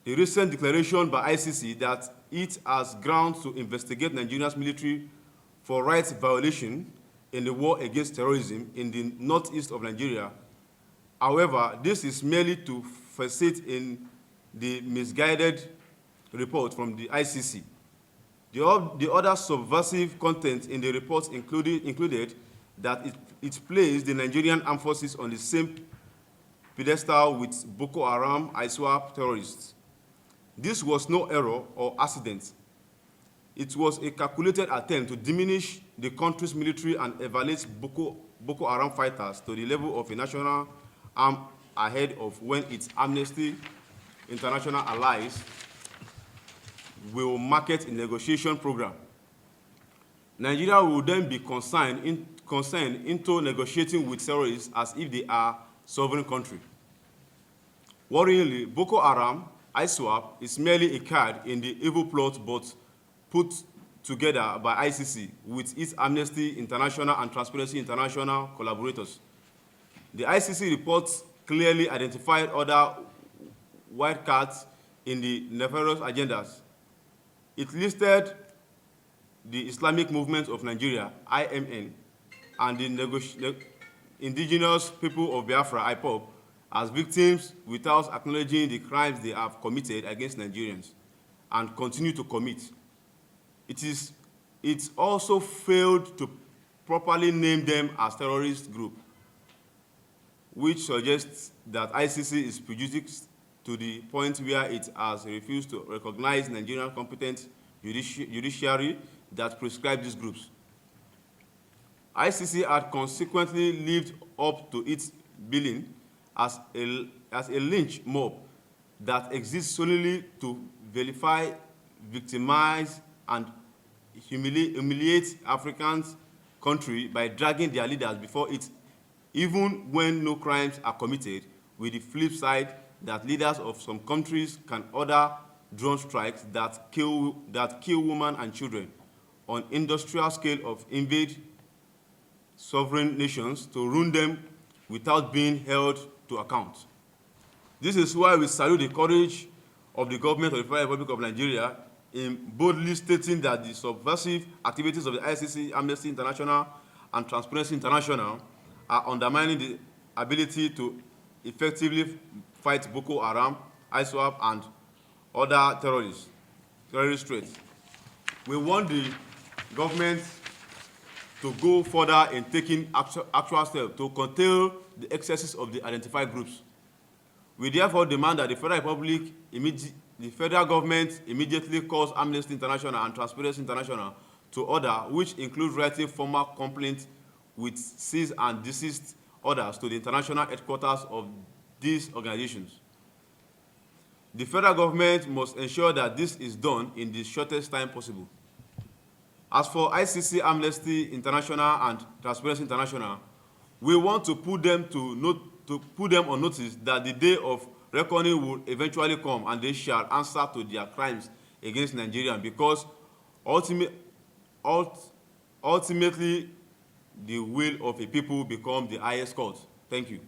the recent declaration by ICC that it has grounds to investigate Nigeria's military for rights violation in the war against terrorism in the northeast of Nigeria. However, this is merely to facilitate in the misguided report from the ICC. The other subversive content in the report included that it placed the Nigerian armed forces on the same pedestal with Boko Haram, ISWAP terrorists. This was no error or accident. It was a calculated attempt to diminish the country's military and evaluate Boko Haram fighters to the level of a national arm ahead of when its Amnesty International allies will market a negotiation program. Nigeria will then be concerned into negotiating with terrorists as if they are a sovereign country. Worryingly, Boko Haram, ISWAP, is merely a card in the evil plot but put together by ICC with its Amnesty International and Transparency International collaborators. The ICC reports clearly identified other wildcards in the nefarious agendas. It listed the Islamic Movement of Nigeria, IMN, and the indigenous people of Biafra, IPOB, as victims without acknowledging the crimes they have committed against Nigerians and continue to commit. It also failed to properly name them as terrorist group, which suggests that ICC is prejudiced to the point where it has refused to recognize Nigerian competent judiciary that prescribes these groups. ICC had consequently lived up to its billing as a lynch mob that exists solely to vilify, victimize, and humiliate African country by dragging their leaders before it, even when no crimes are committed, with the flip side that leaders of some countries can order drone strikes that kill women and children on industrial scale of invade sovereign nations to ruin them without being held to account. This is why we salute the courage of the government of the Federal Republic of Nigeria in boldly stating that the subversive activities of the ICC, Amnesty International, and Transparency International are undermining the ability to effectively fight Boko Haram, ISWAP, and other terrorist threats. We want the government to go further in taking actual steps to curtail the excesses of the identified groups. We therefore demand that the federal government immediately calls Amnesty International and Transparency International to order, which includes writing formal complaints with cease and desist orders to the international headquarters of these organizations. The federal government must ensure that this is done in the shortest time possible. As for ICC, Amnesty International, and Transparency International, we want to put them on notice that the day of reckoning will eventually come and they shall answer to their crimes against Nigeria, because ultimately the will of a people becomes the highest court. Thank you.